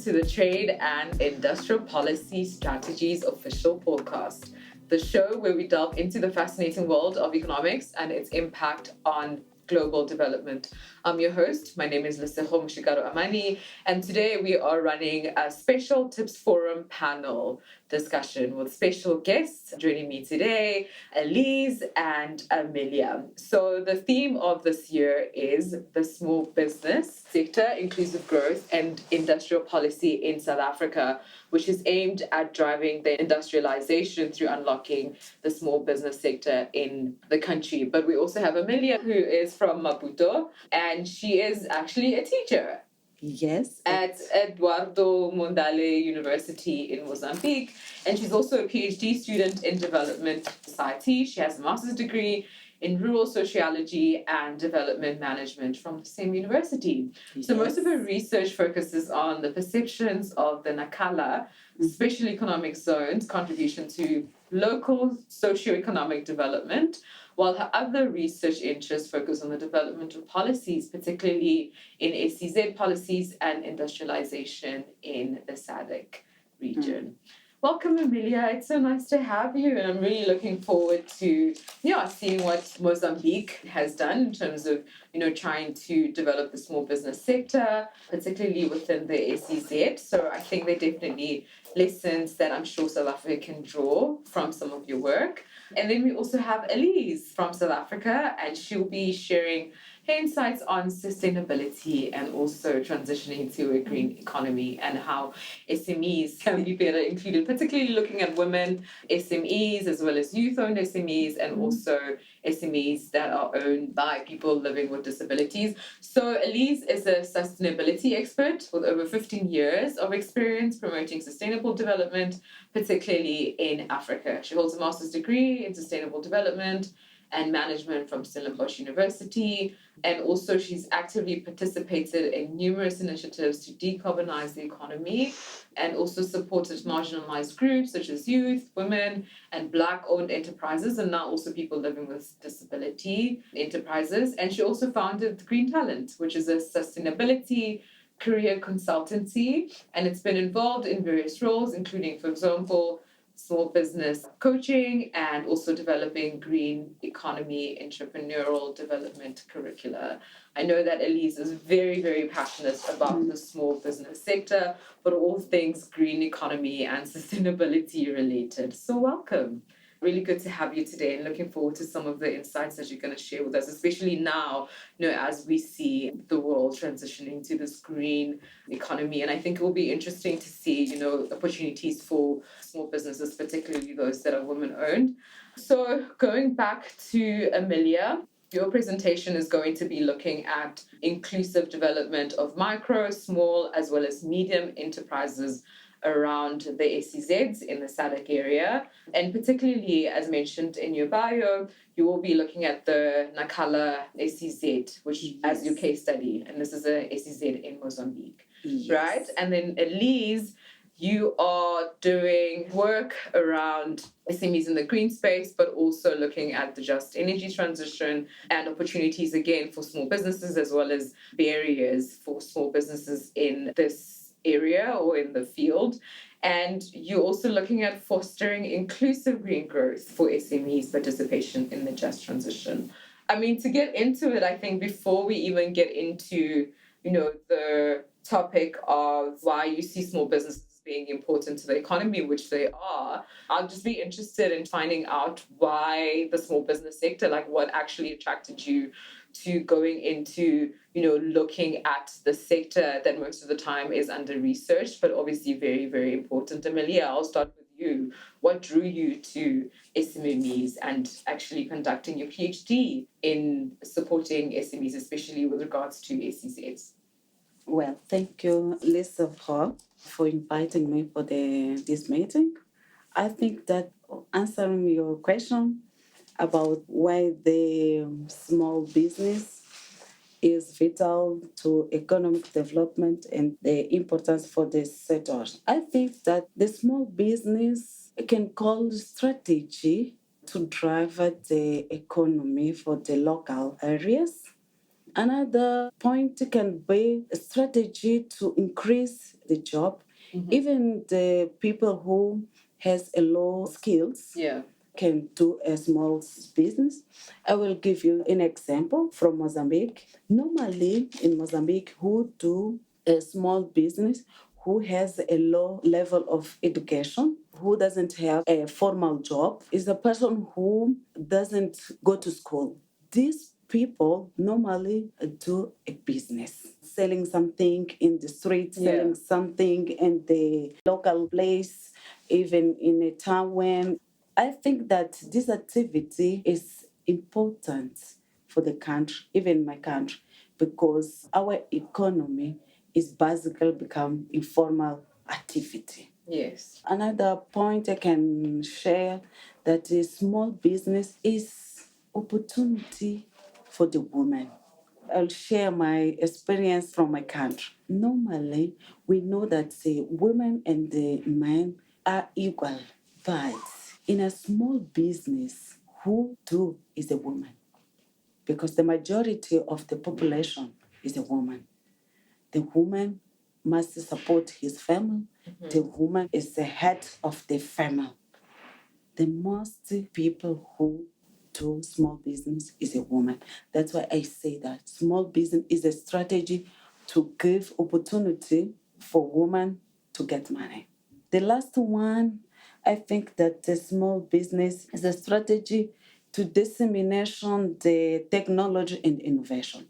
to the Trade and Industrial Policy Strategies Official Podcast, the show where we delve into the fascinating world of economics and its impact on global development. I'm your host. My name is Lesego Moshikaro-Amani, and today we are running a special Tips Forum panel discussion with special guests joining me today, Elize and Amélia. So the theme of this year is the small business sector, inclusive growth and industrial policy in South Africa, which is aimed at driving the industrialization through unlocking the small business sector in the country. But we also have Amélia, who is from Maputo, and she is actually a teacher. Yes. At Eduardo Mondlane University in Mozambique. And she's also a PhD student in development society. She has a master's degree in rural sociology and development management from the same university. Yes. So most of her research focuses on the perceptions of the Nakala, special economic zones, contribution to local socioeconomic development, while her other research interests focus on the development of policies, particularly in SEZ policies and industrialization in the SADC region. Welcome, Amélia. It's so nice to have you, and I'm really looking forward to seeing what Mozambique has done in terms of trying to develop the small business sector, particularly within the SEZ. So I think there are definitely lessons that I'm sure South Africa can draw from some of your work. And then we also have Elize from South Africa, and she'll be sharing her insights on sustainability and also transitioning to a green economy and how SMEs can be better included, particularly looking at women SMEs as well as youth-owned SMEs and also SMEs that are owned by people living with disabilities. So Elize is a sustainability expert with over 15 years of experience promoting sustainable development, particularly in Africa. She holds a master's degree in sustainable development and management from Stellenbosch University. And also she's actively participated in numerous initiatives to decarbonize the economy and also supported marginalized groups such as youth, women, and Black-owned enterprises, and now also people living with disability enterprises. And she also founded Green Talent, which is a sustainability career consultancy, and it's been involved in various roles, including, for example, small business coaching and also developing green economy entrepreneurial development curricula. I know that Elize is very, very passionate about the small business sector, but all things green economy and sustainability related. So welcome. Really good to have you today, and looking forward to some of the insights that you're going to share with us, especially now, as we see the world transitioning to this green economy. And I think it will be interesting to see, opportunities for small businesses, particularly those that are women-owned. So going back to Amélia, your presentation is going to be looking at inclusive development of micro, small, as well as medium enterprises around the SEZs in the SADC area. And particularly, as mentioned in your bio, you will be looking at the Nakala SEZ, which as your case study, and this is a SEZ in Mozambique, right? And then Elize, you are doing work around SMEs in the green space, but also looking at the just energy transition and opportunities again for small businesses, as well as barriers for small businesses in this area or in the field. And you're also looking at fostering inclusive green growth for SMEs participation in the just transition. I mean, to get into it, I think before we even get into, the topic of why you see small businesses being important to the economy, which they are, I'll just be interested in finding out why the small business sector, like what actually attracted you to going into, looking at the sector that most of the time is under research, but obviously very, very important. Amélia, I'll start with you. What drew you to SMMEs and actually conducting your PhD in supporting SMEs, especially with regards to SEZs? Well, thank you, Lesego, for inviting me for this meeting. I think that answering your question about why the small business is vital to economic development and the importance for the sector. I think that the small business can call strategy to drive the economy for the local areas. Another point can be a strategy to increase the job. Even the people who has a low skills can do a small business. I will give you an example from Mozambique. Normally in Mozambique, who do a small business, who has a low level of education, who doesn't have a formal job, is a person who doesn't go to school. These people normally do a business, selling something in the street, selling something in the local place, even in a town. When I think that this activity is important for the country, even my country, because our economy is basically become informal activity. Yes. Another point I can share that a small business is opportunity for the woman. I'll share my experience from my country. Normally, we know that the women and the men are equal, but in a small business, who do is a woman? Because the majority of the population is a woman. The woman must support his family. The woman is the head of the family. The most people who do small business is a woman. That's why I say that small business is a strategy to give opportunity for women to get money. The last one, I think that the small business is a strategy to dissemination the technology and innovation.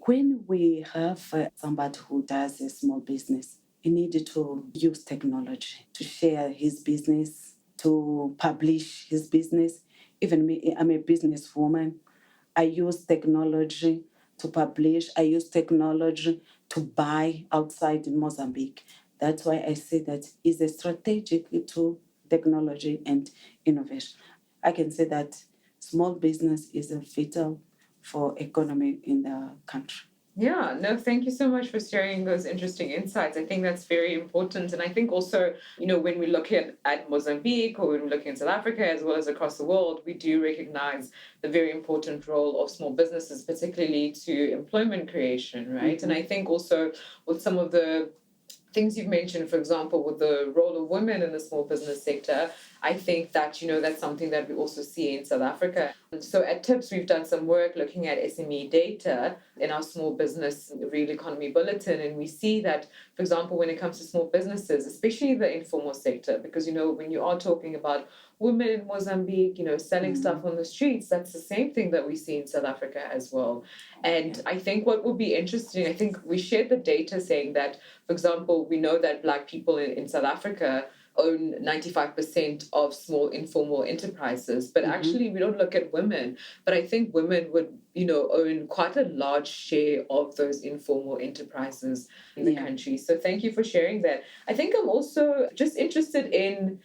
When we have somebody who does a small business, he needed to use technology to share his business, to publish his business. Even me, I'm a businesswoman. I use technology to publish. I use technology to buy outside in Mozambique. That's why I say that is a strategic to technology and innovation. I can say that small business is a vital for economy in the country. Yeah, no, thank you so much for sharing those interesting insights. I think that's very important. And I think also, when we look at Mozambique or when we're looking at South Africa as well as across the world, we do recognize the very important role of small businesses, particularly to employment creation, right? And I think also with some of the things you've mentioned, for example, with the role of women in the small business sector, I think that, that's something that we also see in South Africa. So at TIPS, we've done some work looking at SME data in our small business real economy bulletin. And we see that, for example, when it comes to small businesses, especially the informal sector, because, when you are talking about women in Mozambique, selling stuff on the streets, that's the same thing that we see in South Africa as well. And I think what would be interesting, I think we shared the data saying that, for example, we know that Black people in South Africa own 95% of small informal enterprises, but actually we don't look at women. But I think women would, own quite a large share of those informal enterprises in the country. So thank you for sharing that. I think I'm also just interested in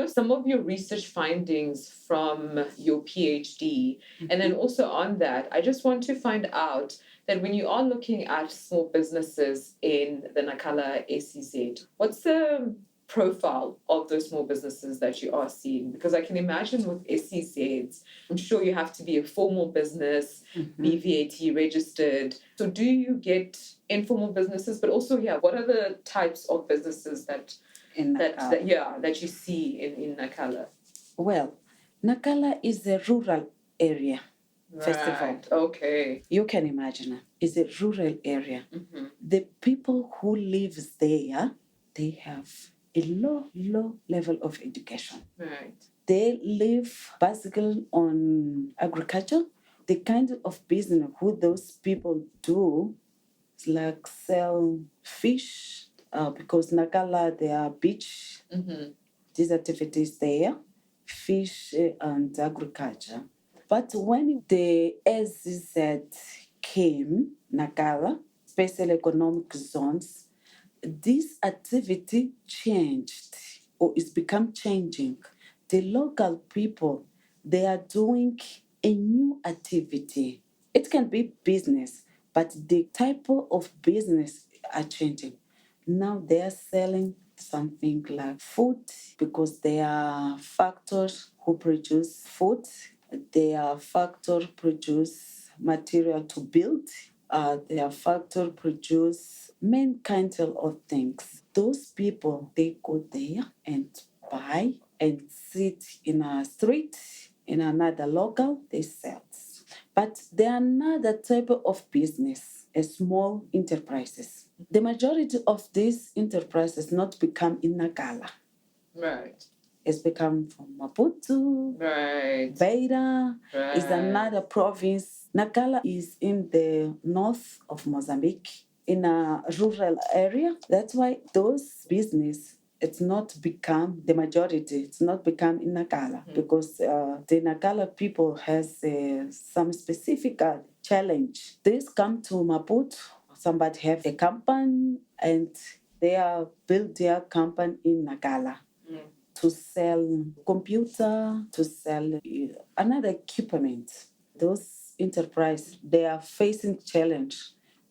some of your research findings from your PhD. And then also on that, I just want to find out that when you are looking at small businesses in the Nacala SEZ, what's the profile of those small businesses that you are seeing? Because I can imagine with SEZs, I'm sure you have to be a formal business, be VAT registered. So do you get informal businesses, but also, what are the types of businesses that you see in Nacala? Well, Nacala is a rural area. First of all, okay, you can imagine it's a rural area. The people who live there, they have a low level of education. Right. They live basically on agriculture. The kind of business who those people do is like sell fish, because Nacala, there are beach. These activities there, fish and agriculture. But when the SZ came, Nacala, special economic zones, this activity changed or it's become changing. The local people, they are doing a new activity. It can be business, but the type of business are changing. Now they are selling something like food because there are factors who produce food. There are factors produce material to build their factory produce main kind of things. Those people, they go there and buy and sit in a street, in another local, they sell. But there are another type of business, a small enterprises. The majority of these enterprises not become in Nagala. Right. It's become from Maputo, Right. Beira, Right. is another province. Nagala is in the north of Mozambique, in a rural area. That's why those business, it's not become the majority. It's not become in Nagala because the Nagala people has some specific challenge. This come to Maputo. Somebody have a company and they are build their company in Nagala to sell computer, to sell another equipment. Those enterprise, they are facing challenge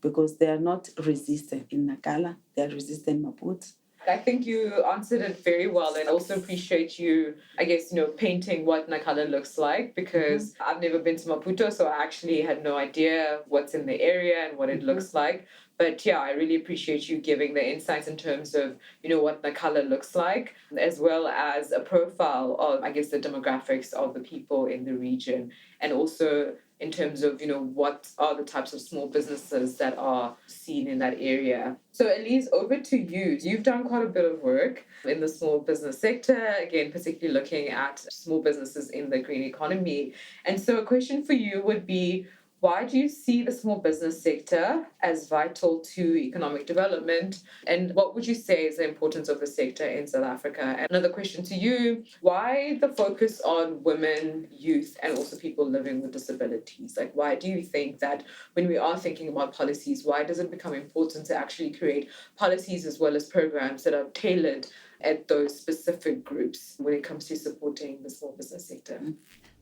because they are not resistant in Nagala, they are resistant in Maputo. I think you answered it very well, and also appreciate you, I guess, painting what Nakala looks like, because I've never been to Maputo, so I actually had no idea what's in the area and what it looks like. But yeah, I really appreciate you giving the insights in terms of, what Nakala looks like, as well as a profile of, I guess, the demographics of the people in the region, and also in terms of, what are the types of small businesses that are seen in that area. So Elize, over to you. You've done quite a bit of work in the small business sector, again, particularly looking at small businesses in the green economy. And so a question for you would be, why do you see the small business sector as vital to economic development? And what would you say is the importance of the sector in South Africa? And another question to you, why the focus on women, youth, and also people living with disabilities? Like, why do you think that when we are thinking about policies, why does it become important to actually create policies as well as programs that are tailored at those specific groups when it comes to supporting the small business sector?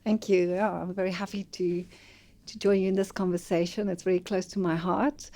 Thank you. Yeah, I'm very happy to join you in this conversation. It's very close to my heart.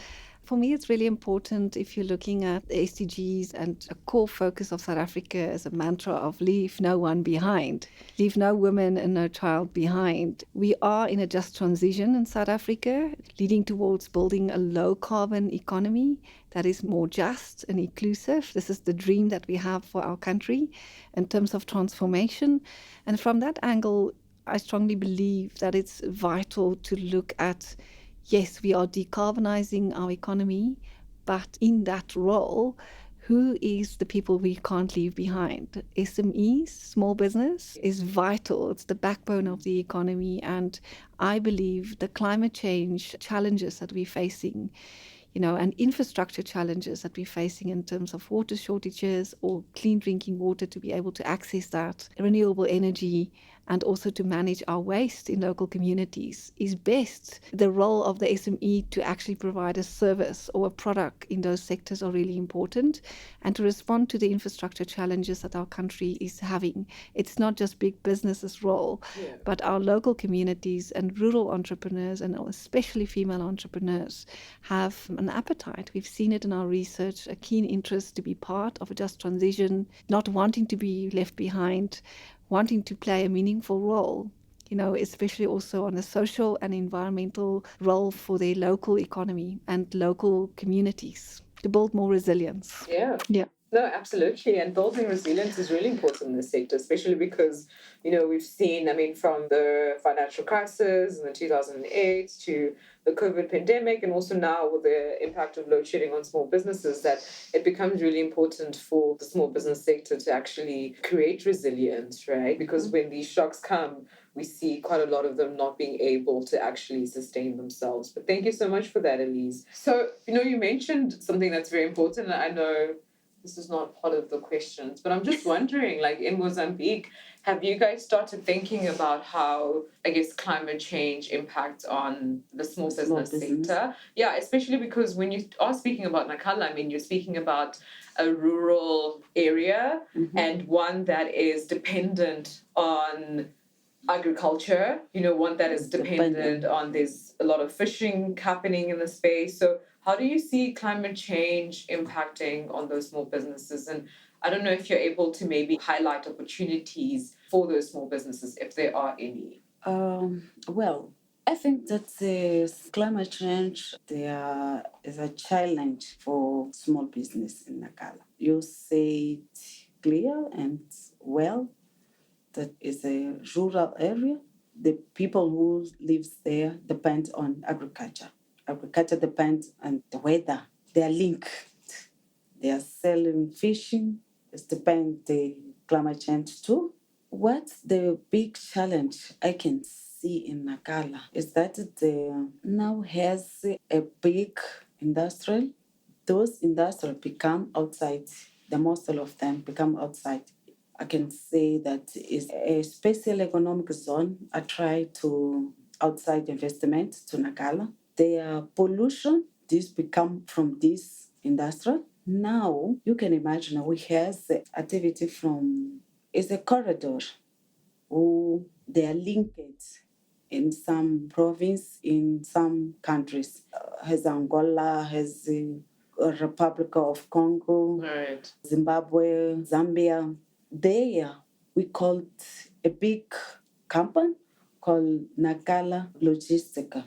For me, it's really important if you're looking at the SDGs and a core focus of South Africa as a mantra of leave no one behind, leave no woman and no child behind. We are in a just transition in South Africa, leading towards building a low carbon economy that is more just and inclusive. This is the dream that we have for our country in terms of transformation. And from that angle, I strongly believe that it's vital to look at, yes, we are decarbonizing our economy, but in that role, who is the people we can't leave behind? SMEs, small business, is vital. It's the backbone of the economy. And I believe the climate change challenges that we're facing, and infrastructure challenges that we're facing in terms of water shortages or clean drinking water to be able to access that, renewable energy, and also to manage our waste in local communities is best. The role of the SME to actually provide a service or a product in those sectors are really important, and to respond to the infrastructure challenges that our country is having. It's not just big businesses' role, but our local communities and rural entrepreneurs, and especially female entrepreneurs, have an appetite. We've seen it in our research, a keen interest to be part of a just transition, not wanting to be left behind, wanting to play a meaningful role, especially also on a social and environmental role for their local economy and local communities to build more resilience. Yeah. No, absolutely. And building resilience is really important in this sector, especially because, we've seen, from the financial crisis in the 2008 to the COVID pandemic, and also now with the impact of load shedding on small businesses, that it becomes really important for the small business sector to actually create resilience, right? Because when these shocks come, we see quite a lot of them not being able to actually sustain themselves. But thank you so much for that, Elize. So, you mentioned something that's very important, and I know this is not part of the questions, but I'm just wondering, like in Mozambique, have you guys started thinking about how, I guess, climate change impacts on the small business sector? Yeah, especially because when you are speaking about Nakala, you're speaking about a rural area and one that is dependent on agriculture, one that is dependent on, there's a lot of fishing happening in the space. So how do you see climate change impacting on those small businesses? And I don't know if you're able to maybe highlight opportunities for those small businesses, if there are any. Well, I think that climate change there is a challenge for small business in Nakala. You say it clear and well that is a rural area. The people who live there depend on agriculture. Agriculture depends on the weather. They are linked. They are selling fishing. It depends the climate change too. What's the big challenge I can see in Nakala is that it now has a big industrial. Those industrial become outside. The most of them become outside. I can say that is a special economic zone. I try to outside investment to Nakala. Their pollution, this become from this industrial. Now you can imagine we have activity from is a corridor who they are linked in some province in some countries. Has Angola, has Republic of Congo, Right. Zimbabwe, Zambia. There we called a big company called Nakala Logistica.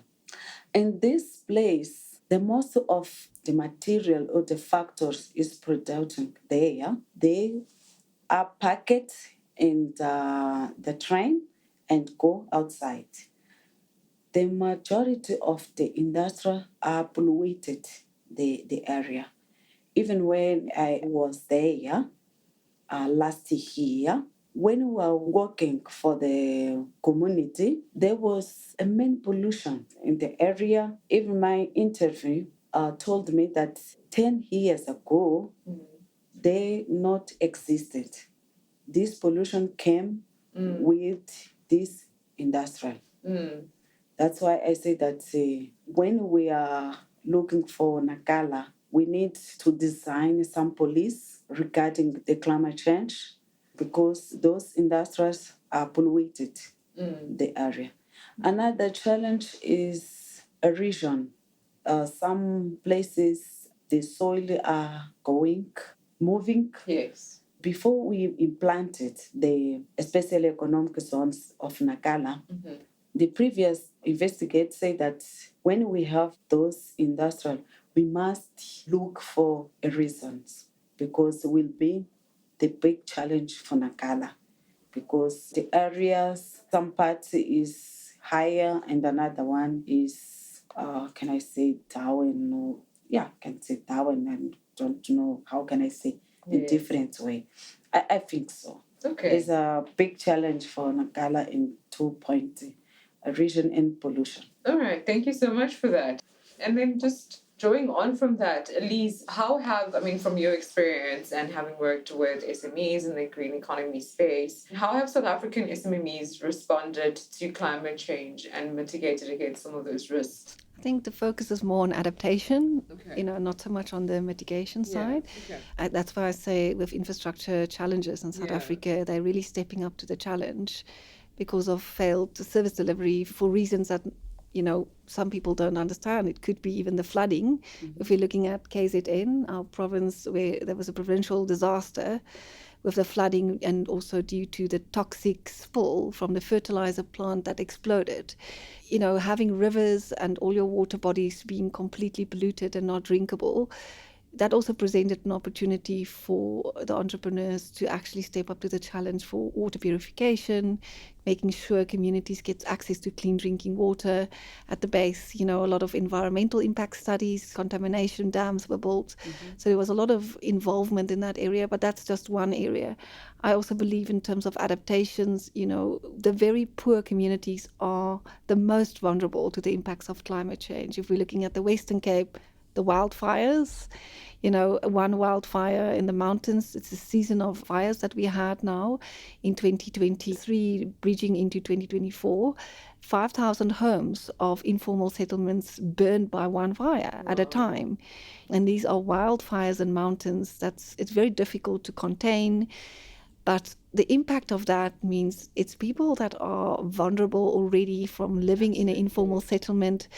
In this place, the most of the material or the factors is producing there. They are packed in the train and go outside. The majority of the industry are polluted the area. Even when I was there last year, when we were working for the community, there was a main pollution in the area. Even my interview told me that 10 years ago, they not existed. This pollution came with this industrial. That's why I say that when we are looking for Nakala, we need to design some policy regarding the climate change because those industries are polluted the area. Another challenge is erosion. Some places the soil are moving. Yes. Before we implanted the special economic zones of Nakala, the previous investigators say that when we have those industrial, we must look for reasons because it will be the big challenge for Nakala because the areas, some parts is higher and another one is, can I say Darwin? No, yeah, I can say Darwin and don't know how can I say in different way. I think so. Okay. It's a big challenge for Nakala in 2 point erosion and pollution. All right, thank you so much for that. And then just drawing on from that, Elize, from your experience and having worked with SMEs in the green economy space, how have South African SMMEs responded to climate change and mitigated against some of those risks? I think the focus is more on adaptation, not so much on the mitigation side. Okay. That's why I say with infrastructure challenges in South Africa, they're really stepping up to the challenge because of failed service delivery for reasons that, some people don't understand. It could be even the flooding. If we're looking at KZN, our province, where there was a provincial disaster with the flooding and also due to the toxic spill from the fertilizer plant that exploded. Having rivers and all your water bodies being completely polluted and not drinkable, that also presented an opportunity for the entrepreneurs to actually step up to the challenge for water purification, making sure communities get access to clean drinking water. At the base, a lot of environmental impact studies, contamination dams were built. So there was a lot of involvement in that area, but that's just one area. I also believe in terms of adaptations, the very poor communities are the most vulnerable to the impacts of climate change. If we're looking at the Western Cape, the wildfires, one wildfire in the mountains. It's a season of fires that we had now in 2023, bridging into 2024. 5,000 homes of informal settlements burned by one fire at a time. And these are wildfires in mountains. It's very difficult to contain. But the impact of that means it's people that are vulnerable already from living in an informal settlement,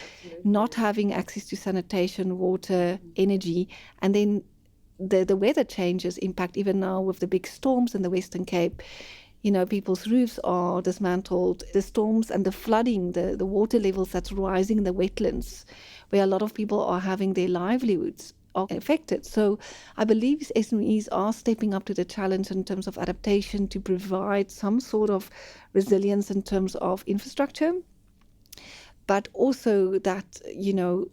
not having access to sanitation, water, energy, and then the weather changes impact even now with the big storms in the Western Cape. People's roofs are dismantled, the storms and the flooding, the water levels that's rising in the wetlands, where a lot of people are having their livelihoods are affected. So I believe SMEs are stepping up to the challenge in terms of adaptation to provide some sort of resilience in terms of infrastructure, but also that,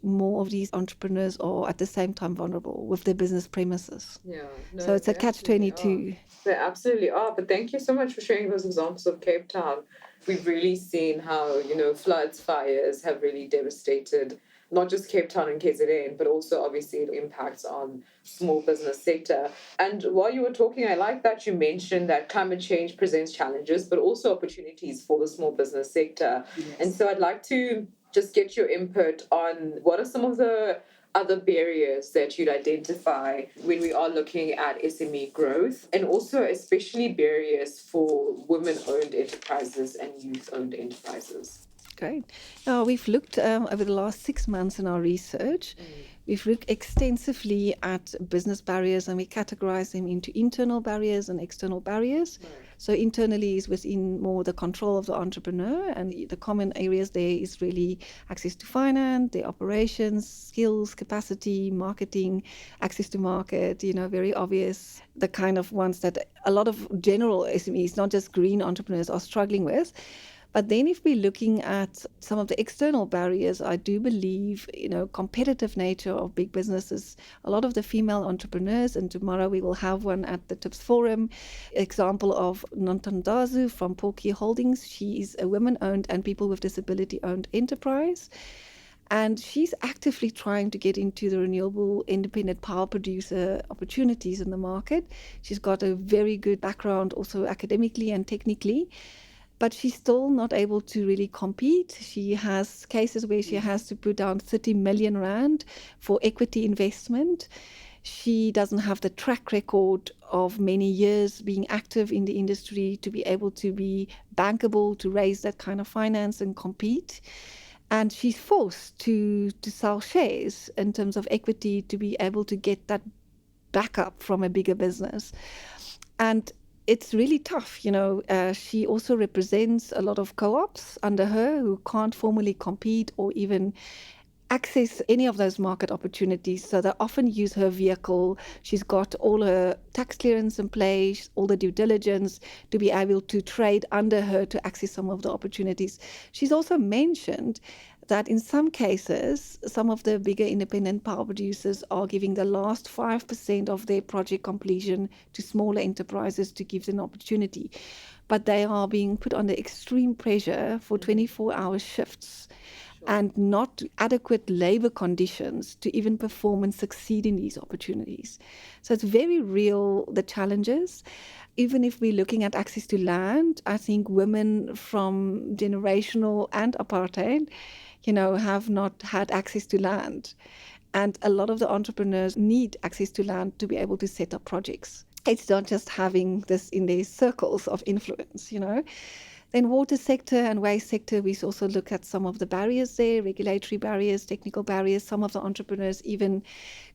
more of these entrepreneurs are at the same time vulnerable with their business premises. Yeah, no, So it's a they absolutely are. catch-22. They absolutely are. But thank you so much for sharing those examples of Cape Town. We've really seen how, floods, fires have really devastated not just Cape Town and KZN, but also obviously it impacts on small business sector. And while you were talking, I like that you mentioned that climate change presents challenges, but also opportunities for the small business sector. Yes. And so I'd like to just get your input on what are some of the other barriers that you'd identify when we are looking at SME growth, and also especially barriers for women-owned enterprises and youth-owned enterprises. Great. Now, we've looked over the last 6 months in our research. We've looked extensively at business barriers, and we categorize them into internal barriers and external barriers. Right. So internally is within more the control of the entrepreneur, and the common areas there is really access to finance, their operations, skills, capacity, marketing, access to market, very obvious, the kind of ones that a lot of general SMEs, not just green entrepreneurs, are struggling with. But then if we're looking at some of the external barriers, I do believe, competitive nature of big businesses, a lot of the female entrepreneurs, and tomorrow we will have one at the TIPS Forum, example of Nontandazu from Porky Holdings. She is a women-owned and people with disability-owned enterprise. And she's actively trying to get into the renewable independent power producer opportunities in the market. She's got a very good background also academically and technically, but she's still not able to really compete. She has cases where she has to put down 30 million rand for equity investment. She doesn't have the track record of many years being active in the industry to be able to be bankable, to raise that kind of finance and compete. And she's forced to sell shares in terms of equity to be able to get that backup from a bigger business. And it's really tough. She also represents a lot of co-ops under her who can't formally compete or even access any of those market opportunities. So they often use her vehicle. She's got all her tax clearance in place, all the due diligence to be able to trade under her to access some of the opportunities. She's also mentioned that in some cases, some of the bigger independent power producers are giving the last 5% of their project completion to smaller enterprises to give them an opportunity. But they are being put under extreme pressure for 24-hour shifts and not adequate labor conditions to even perform and succeed in these opportunities. So it's very real, the challenges. Even if we're looking at access to land, I think women from generational and apartheid, have not had access to land. And a lot of the entrepreneurs need access to land to be able to set up projects. It's not just having this in their circles of influence, Then water sector and waste sector, we also look at some of the barriers there, regulatory barriers, technical barriers. Some of the entrepreneurs even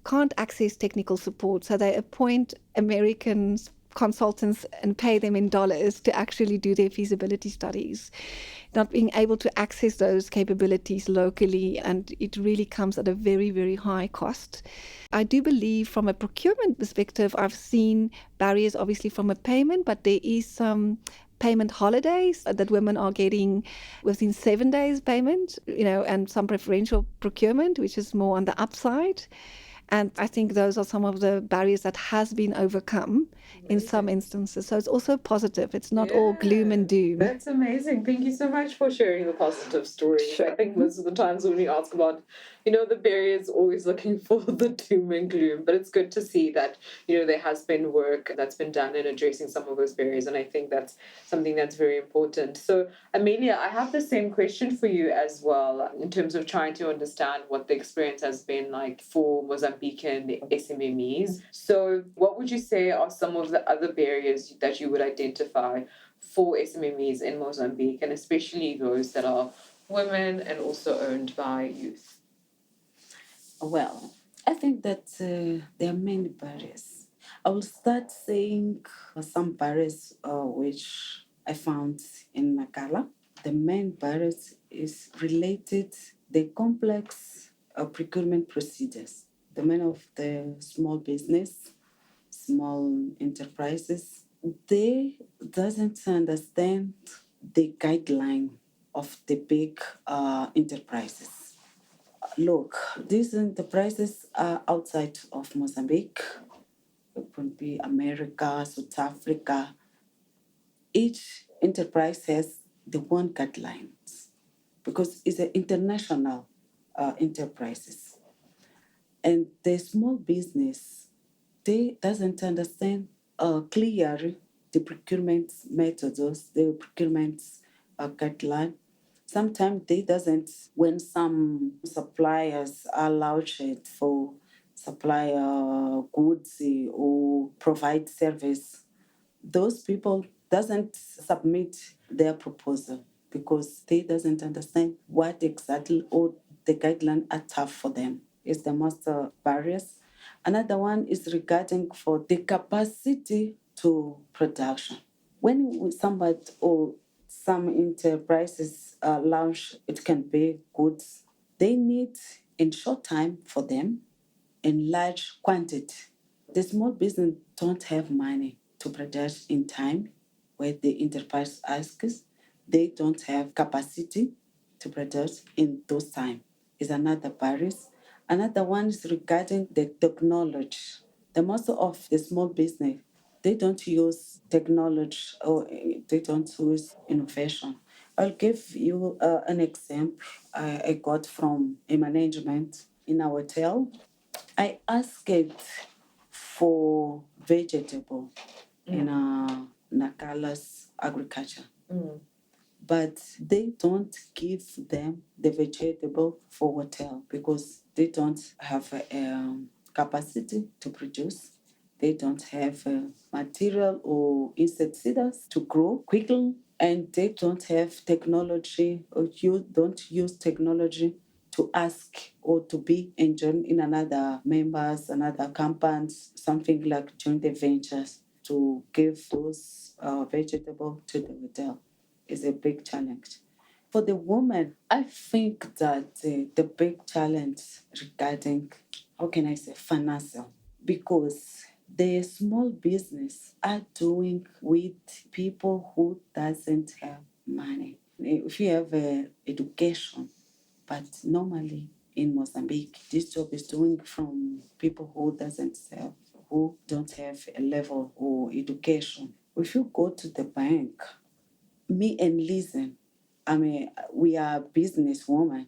can't access technical support. So they appoint American consultants and pay them in dollars to actually do their feasibility studies, not being able to access those capabilities locally, and it really comes at a very, very high cost. I do believe from a procurement perspective, I've seen barriers obviously from a payment, but there is some payment holidays that women are getting within 7 days payment, and some preferential procurement, which is more on the upside. And I think those are some of the barriers that has been overcome in some instances. So it's also positive. It's not all gloom and doom. That's amazing. Thank you so much for sharing the positive story. Sure. I think most of the times when we ask about, the barriers, always looking for the doom and gloom. But it's good to see that, there has been work that's been done in addressing some of those barriers. And I think that's something that's very important. So, Amélia, I have the same question for you as well in terms of trying to understand what the experience has been like for Mozambican SMMEs. So what would you say are some of the other barriers that you would identify for SMMEs in Mozambique, and especially those that are women and also owned by youth? Well, I think that there are many barriers. I will start saying some barriers which I found in Nakala. The main barriers is related the complex procurement procedures. The men of the small business, small enterprises, they doesn't understand the guideline of the big enterprises. Look, these enterprises are outside of Mozambique. It could be America, South Africa. Each enterprise has the one guidelines because it's an international enterprises. And the small business, they doesn't understand clearly the procurement methods, the procurement guideline. Sometimes they doesn't, when some suppliers are launched for supply goods or provide service, those people doesn't submit their proposal because they doesn't understand what exactly or the guidelines are tough for them. Is the most barriers. Another one is regarding for the capacity to production. When somebody or some enterprises launch, it can be goods. They need in short time for them in large quantity. The small business don't have money to produce in time where the enterprise asks. They don't have capacity to produce in those time. Is another barrier. Another one is regarding the technology. The most of the small business, they don't use technology or they don't use innovation. I'll give you an example I got from a management in a hotel. I asked for vegetable in Nakala's agriculture, but they don't give them the vegetable for hotel because they don't have capacity to produce. They don't have material or insecticides to grow quickly, and they don't have technology or you don't use technology to ask or to be enjoined in another members, another companies, something like joint ventures to give those vegetables to the hotel is a big challenge. For the woman, I think that the big challenge regarding, how can I say, financial, because the small business are doing with people who doesn't have money. If you have education, but normally in Mozambique, this job is doing from people who don't have a level or education. If you go to the bank, me and Listen, we are businesswoman.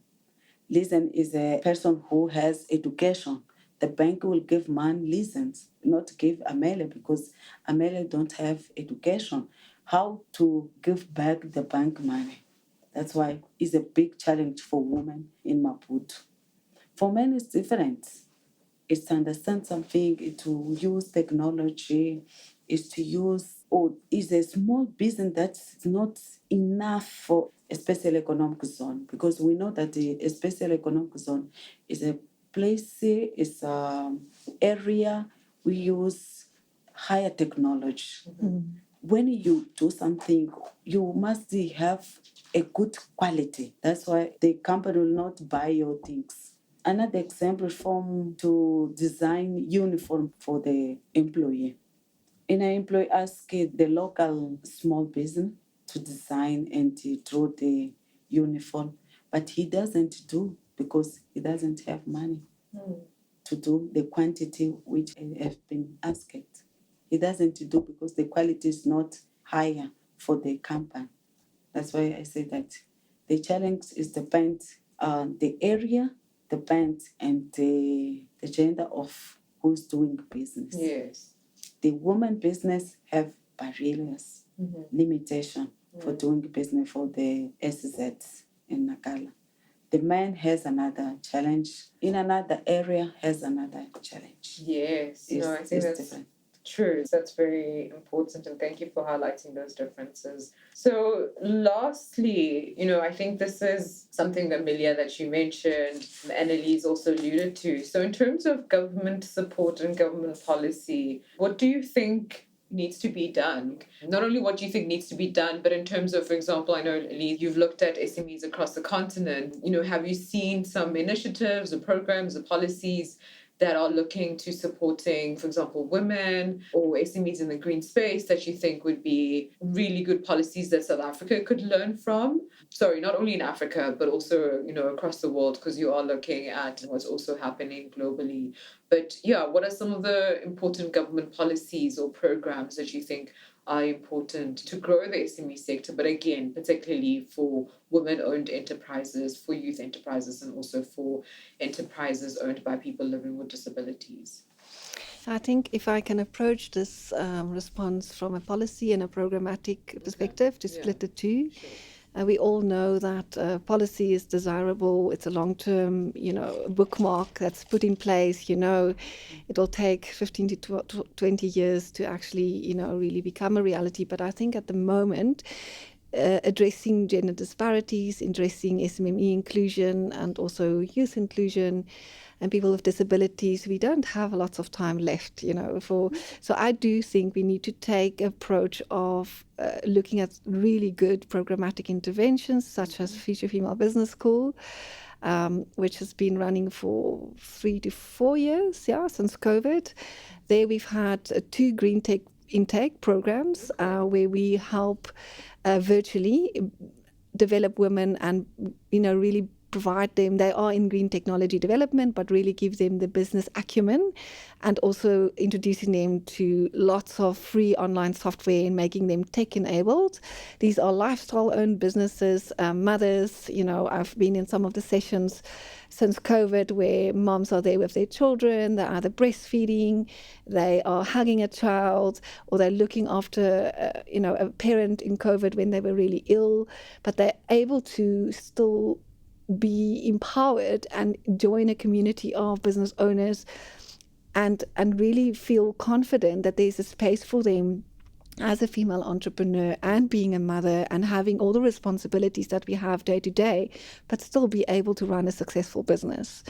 Listen is a person who has education. The bank will give man listens, not give Amelia because Amelia don't have education. How to give back the bank money? That's why it's a big challenge for women in Maputo. For men, it's different. It's to understand something, to use technology, is to use, or is a small business that's not enough for a special economic zone, because we know that a special economic zone is a place, is an area we use higher technology. When you do something, you must have a good quality. That's why the company will not buy your things. Another example from to design uniform for the employee. An employee asks the local small business to design and to draw the uniform, but he doesn't do because he doesn't have money to do the quantity which has been asked. He doesn't do because the quality is not higher for the company. That's why I say that the challenge is depends on the area, depends and the gender of who's doing business. Yes. The woman business have barriers, limitation for doing business for the SZs in Nakala. The man has another challenge in another area, has another challenge. Yes. No, I think It's that's different. True, that's very important, and thank you for highlighting those differences. So, lastly, I think this is something, Amelia, that you mentioned, and Elize also alluded to. So, in terms of government support and government policy, what do you think needs to be done? Not only what you think needs to be done, but in terms of, for example, I know, Elize, you've looked at SMEs across the continent. Have you seen some initiatives or programs or policies that are looking to supporting, for example, women or SMEs in the green space that you think would be really good policies that South Africa could learn from? Sorry, not only in Africa, but also, across the world, because you are looking at what's also happening globally. But yeah, what are some of the important government policies or programs that you think are important to grow the SME sector, but again, particularly for women-owned enterprises, for youth enterprises, and also for enterprises owned by people living with disabilities? I think if I can approach this response from a policy and a programmatic perspective to split the two. Sure. We all know that policy is desirable. It's a long-term, bookmark that's put in place. It will take 15 to 20 years to actually, really become a reality. But I think at the moment, addressing gender disparities, addressing SMME inclusion and also youth inclusion and people with disabilities, we don't have lots of time left, so I do think we need to take an approach of looking at really good programmatic interventions such as Future Female Business School, which has been running for 3 to 4 years, since COVID. There we've had 2 green tech intake programs where we help virtually develop women and, really provide them, they are in green technology development, but really give them the business acumen and also introducing them to lots of free online software and making them tech enabled. These are lifestyle owned businesses, mothers, I've been in some of the sessions since COVID where moms are there with their children, they're either breastfeeding, they are hugging a child, or they're looking after, a parent in COVID when they were really ill, but they're able to still be empowered and join a community of business owners and really feel confident that there's a space for them as a female entrepreneur and being a mother and having all the responsibilities that we have day to day, but still be able to run a successful business.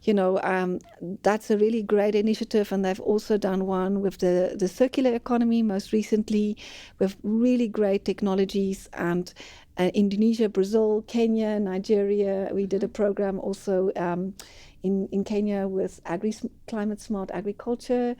That's a really great initiative, and they've also done one with the circular economy most recently with really great technologies and Indonesia, Brazil, Kenya, Nigeria. We did a program also in Kenya with climate smart agriculture.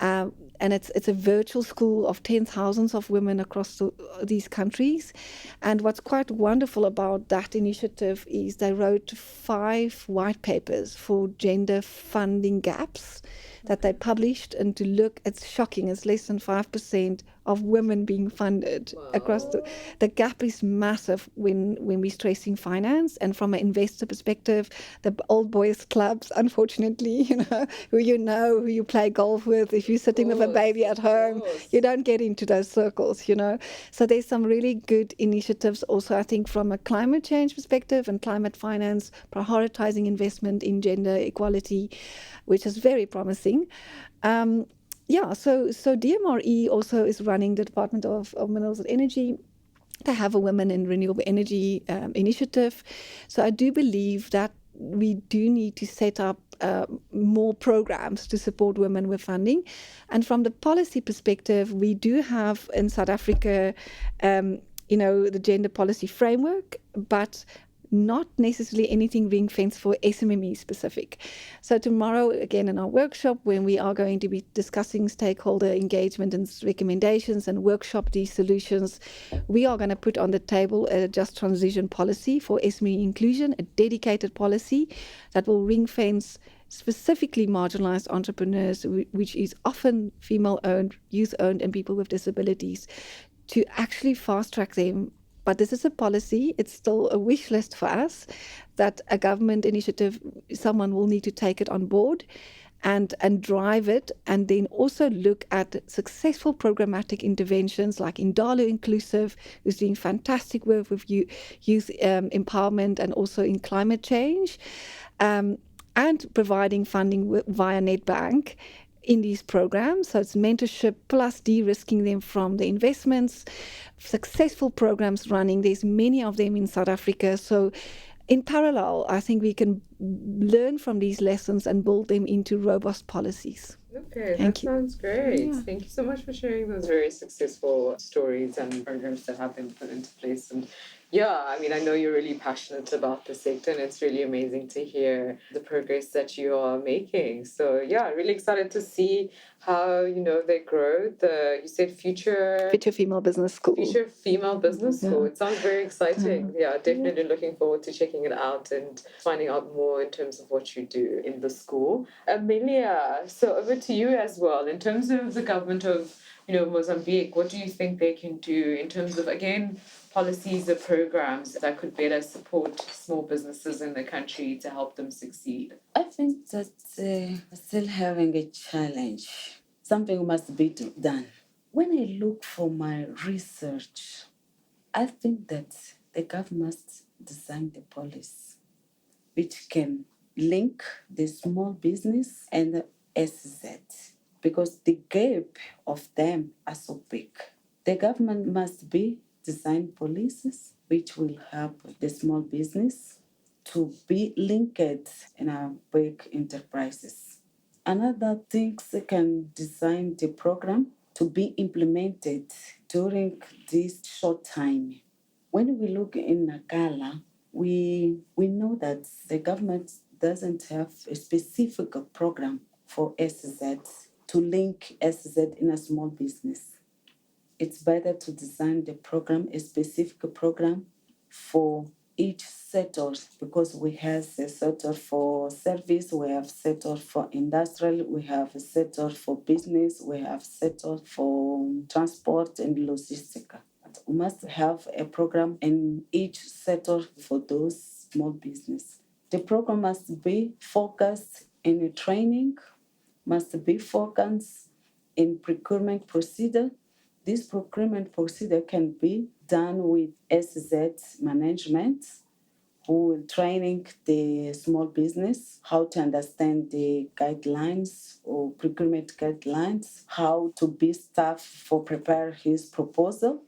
Okay. And it's a virtual school of 10,000s of women across these countries. And what's quite wonderful about that initiative is they wrote 5 white papers for gender funding gaps that they published, and to look, it's shocking, it's less than 5% of women being funded. Wow. Across the gap is massive when we're stressing finance. And from an investor perspective, the old boys clubs, unfortunately, who who you play golf with, if you're sitting with a baby at home, you don't get into those circles, So there's some really good initiatives also, I think, from a climate change perspective and climate finance, prioritizing investment in gender equality, which is very promising. So DMRE also is running the Department of Minerals and Energy. They have a Women in Renewable Energy initiative. So I do believe that we do need to set up more programs to support women with funding. And from the policy perspective, we do have in South Africa, the gender policy framework, but not necessarily anything ring-fenced for SMME specific. So tomorrow, again, in our workshop, when we are going to be discussing stakeholder engagement and recommendations and workshop these solutions, we are going to put on the table a just transition policy for SME inclusion, a dedicated policy that will ring-fence specifically marginalized entrepreneurs, which is often female-owned, youth-owned, and people with disabilities, to actually fast-track them. But this is a policy, it's still a wish list for us, that a government initiative, someone will need to take it on board and drive it, and then also look at successful programmatic interventions like Indalo Inclusive, who's doing fantastic work with youth empowerment and also in climate change, and providing funding via Nedbank in these programs. So it's mentorship plus de-risking them from the investments, successful programs running. There's many of them in South Africa. So in parallel, I think we can learn from these lessons and build them into robust policies. Okay, Thank that you. sounds great. Yeah. Thank you so much for sharing those very successful stories and programs that have been put into place. And yeah, I mean, I know you're really passionate about the sector, and it's really amazing to hear the progress that you are making. So yeah, really excited to see how, they grow. You said future Female Business School. Future Female Business School. It sounds very exciting. Yeah, definitely looking forward to checking it out and finding out more in terms of what you do in the school. Amelia, so over to you as well. In terms of the government of, Mozambique, what do you think they can do in terms of, again, policies or programs that could better support small businesses in the country to help them succeed? I think that still having a challenge. Something must be done. When I look for my research, I think that the government must design the policy which can link the small business and the SZ, because the gap of them are so big. The government must design policies which will help the small business to be linked in our big enterprises. Another thing, they can design the program to be implemented during this short time. When we look in Nagala, we know that the government doesn't have a specific program for SZ to link SZ in a small business. It's better to design the program, a specific program for each sector, because we have a sector for service, we have sector for industrial, we have a sector for business, we have sector for transport and logistics. We must have a program in each sector for those small business. The program must be focused in training, must be focused in procurement procedure. This procurement procedure can be done with SZ management, who will training the small business how to understand the guidelines or procurement guidelines, how to be staff for prepare his proposal.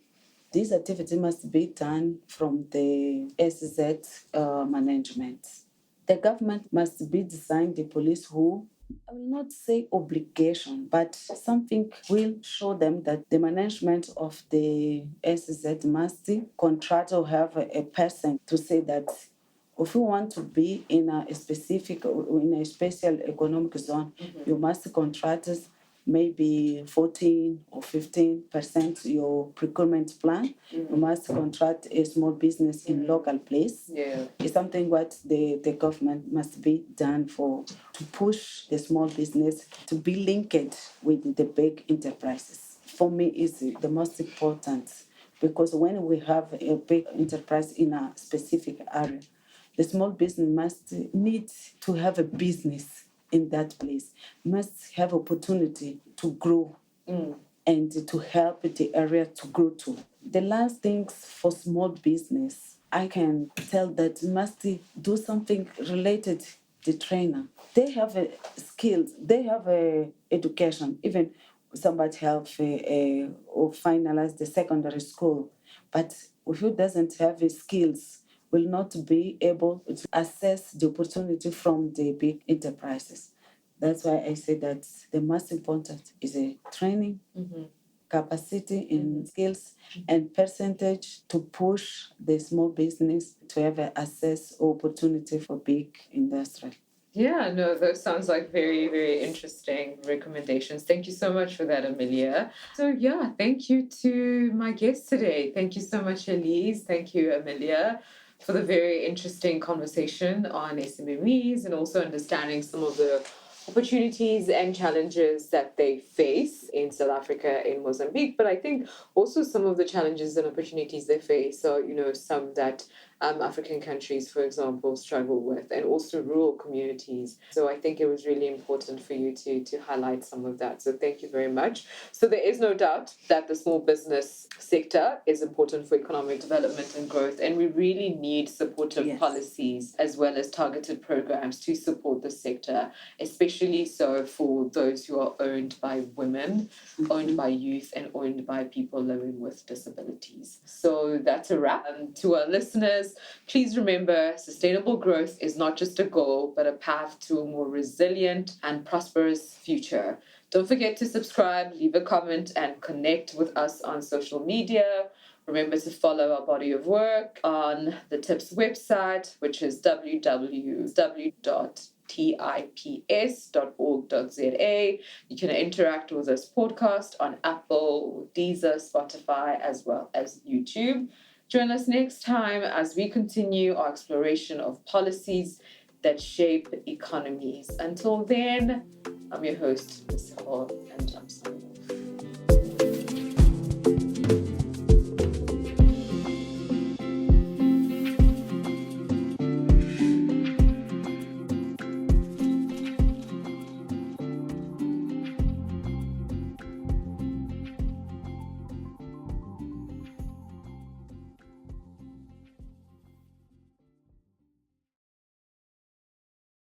This activity must be done from the SZ management. The government must be designed the police who, I will not say obligation, but something will show them that the management of the SZ must contract or have a person to say that if you want to be in a specific, in a special economic zone, you must contract maybe 14 or 15% your procurement plan. You must contract a small business in local place. Yeah. It's something what the government must be done to push the small business to be linked with the big enterprises. For me, is the most important, because when we have a big enterprise in a specific area, the small business must need to have a business in that place, must have opportunity to grow and to help the area to grow too. The last things for small business, I can tell that must do something related to the trainer. They have a skills, they have a education, even somebody have or finalize the secondary school, but if you doesn't have the skills, will not be able to access the opportunity from the big enterprises. That's why I say that the most important is a training, capacity in skills, and percentage to push the small business to have access or opportunity for big industry. Yeah, no, those sounds like very, very interesting recommendations. Thank you so much for that, Amelia. So yeah, thank you to my guests today. Thank you so much, Elize. Thank you, Amelia, for the very interesting conversation on SMMEs and also understanding some of the opportunities and challenges that they face in South Africa, in Mozambique, but I think also some of the challenges and opportunities they face are, some that African countries, for example, struggle with, and also rural communities. So I think it was really important for you to highlight some of that. So thank you very much. So there is no doubt that the small business sector is important for economic development and growth, and we really need supportive policies as well as targeted programs to support the sector, especially so for those who are owned by women, owned by youth, and owned by people living with disabilities. So that's a wrap. And to our listeners, please remember, sustainable growth is not just a goal, but a path to a more resilient and prosperous future. Don't forget to subscribe, leave a comment, and connect with us on social media. Remember to follow our body of work on the TIPS website, which is www.tips.org.za. You can interact with this podcast on Apple, Deezer, Spotify, as well as YouTube. Join us next time as we continue our exploration of policies that shape economies. Until then, I'm your host, Ms. Hall, and I'm signing off.